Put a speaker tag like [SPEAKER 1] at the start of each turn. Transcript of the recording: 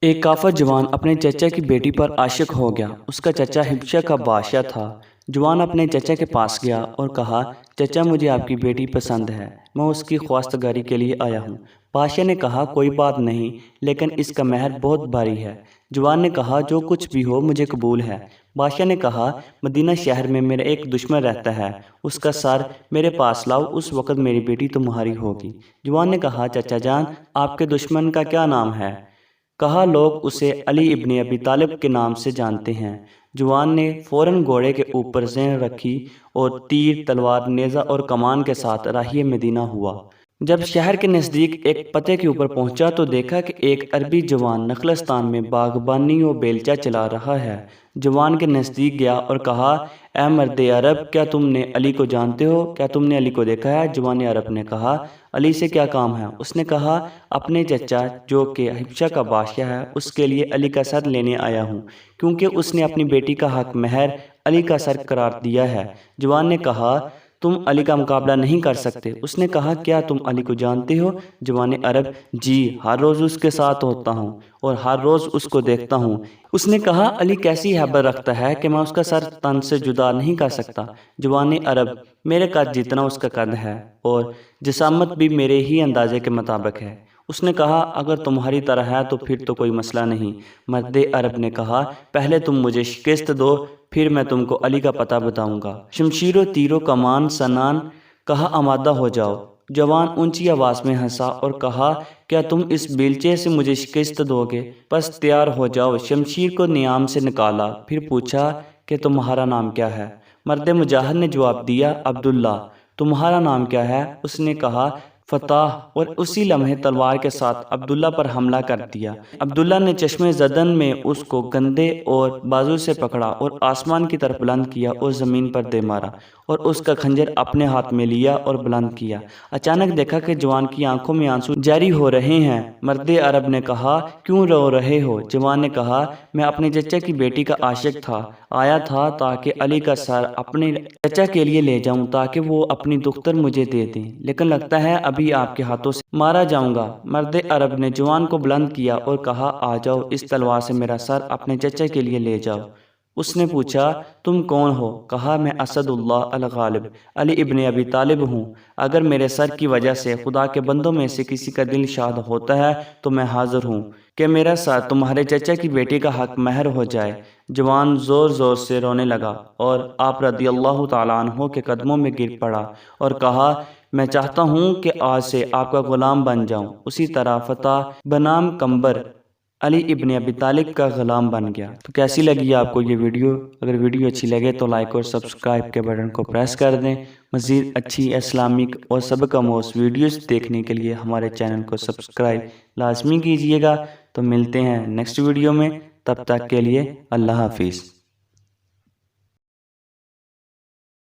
[SPEAKER 1] ایک کافر جوان اپنے چچا کی بیٹی پر عاشق ہو گیا۔ اس کا چچا حبشہ کا بادشاہ تھا۔ جوان اپنے چچا کے پاس گیا اور کہا، چچا مجھے آپ کی بیٹی پسند ہے، میں اس کی خواستگاری کے لیے آیا ہوں۔ بادشاہ نے کہا، کوئی بات نہیں، لیکن اس کا مہر بہت بھاری ہے۔ جوان نے کہا، جو کچھ بھی ہو مجھے قبول ہے۔ بادشاہ نے کہا، مدینہ شہر میں میرا ایک دشمن رہتا ہے، اس کا سر میرے پاس لاؤ، اس وقت میری بیٹی تمہاری ہوگی۔ جوان نے کہا، چچا جان، آپ کے دشمن کا کیا نام ہے؟ کہا، لوگ اسے علی ابن ابی طالب کے نام سے جانتے ہیں۔ جوان نے فوراً گھوڑے کے اوپر زین رکھی اور تیر، تلوار، نیزہ اور کمان کے ساتھ راہی مدینہ ہوا۔ جب شہر کے نزدیک ایک پتے کے اوپر پہنچا تو دیکھا کہ ایک عربی جوان نخلستان میں باغبانی و بیلچہ چلا رہا ہے۔ جوان کے نزدیک گیا اور کہا، اے مرد عرب، کیا تم نے علی کو جانتے ہو؟ کیا تم نے علی کو دیکھا ہے؟ جوان عرب نے کہا، علی سے کیا کام ہے؟ اس نے کہا، اپنے چچا جو کہ حبشہ کا بادشاہ ہے، اس کے لیے علی کا سر لینے آیا ہوں، کیونکہ اس نے اپنی بیٹی کا حق مہر علی کا سر قرار دیا ہے۔ جوان نے کہا، تم علی کا مقابلہ نہیں کر سکتے۔ اس نے کہا، کیا تم علی کو جانتے ہو؟ جوان عرب، جی، ہر روز اس کے ساتھ ہوتا ہوں اور ہر روز اس کو دیکھتا ہوں۔ اس نے کہا، علی کیسی ہیبت رکھتا ہے کہ میں اس کا سر تن سے جدا نہیں کر سکتا۔ جوان عرب، میرے قد جتنا اس کا قد ہے اور جسامت بھی میرے ہی اندازے کے مطابق ہے۔ اس نے کہا، اگر تمہاری طرح ہے تو پھر تو کوئی مسئلہ نہیں۔ مرد عرب نے کہا، پہلے تم مجھے شکست دو، پھر میں تم کو علی کا پتہ بتاؤں گا۔ شمشیر و تیر و کمان سنان، کہا، آمادہ ہو جاؤ۔ جوان اونچی آواز میں ہنسا اور کہا، کیا تم اس بیلچے سے مجھے شکست دو گے؟ بس تیار ہو جاؤ۔ شمشیر کو نیام سے نکالا، پھر پوچھا کہ تمہارا نام کیا ہے؟ مرد مجاہد نے جواب دیا، عبداللہ۔ تمہارا نام کیا ہے؟ اس نے کہا، فتح، اور اسی لمحے تلوار کے ساتھ عبداللہ پر حملہ کر دیا۔ عبداللہ نے چشم زدن میں اس کو گندے اور بازو سے پکڑا اور آسمان کی طرف بلند کیا اور زمین پر دے مارا اور اس کا خنجر اپنے ہاتھ میں لیا اور بلند کیا۔ اچانک دیکھا کہ جوان کی آنکھوں میں آنسو جاری ہو رہے ہیں۔ مرد عرب نے کہا، کیوں رو رہے ہو؟ جوان نے کہا، میں اپنے چچا کی بیٹی کا عاشق تھا، آیا تھا تاکہ علی کا سر اپنے چچا کے لیے لے جاؤں تاکہ وہ اپنی دختر مجھے دے دیں، لیکن لگتا ہے ابھی آپ کے ہاتھوں سے مارا جاؤں گا۔ مرد عرب نے جوان کو بلند کیا اور کہا، آ جاؤ، اس تلوار سے میرا سر اپنے چچا کے لیے لے جاؤ۔ اس نے پوچھا، تم کون ہو؟ کہا، میں اسد اللہ الغالب، علی ابن ابی طالب ہوں۔ اگر میرے سر کی وجہ سے خدا کے بندوں میں سے کسی کا دل شاد ہوتا ہے تو میں حاضر ہوں کہ میرا سر تمہارے چچا کی بیٹی کا حق مہر ہو جائے۔ جوان زور زور سے رونے لگا اور آپ رضی اللہ تعالیٰ عنہ کے قدموں میں گر پڑا اور کہا، میں چاہتا ہوں کہ آج سے آپ کا غلام بن جاؤں۔ اسی طرح فتح بنام کمبر علی ابن ابی طالب کا غلام بن گیا۔ تو کیسی لگی آپ کو یہ ویڈیو؟ اگر ویڈیو اچھی لگے تو لائک اور سبسکرائب کے بٹن کو پریس کر دیں۔ مزید اچھی اسلامک اور سبق آموز ویڈیوز دیکھنے کے لیے ہمارے چینل کو سبسکرائب لازمی کیجیے گا۔ تو ملتے ہیں نیکسٹ ویڈیو میں، تب تک کے لیے اللہ حافظ۔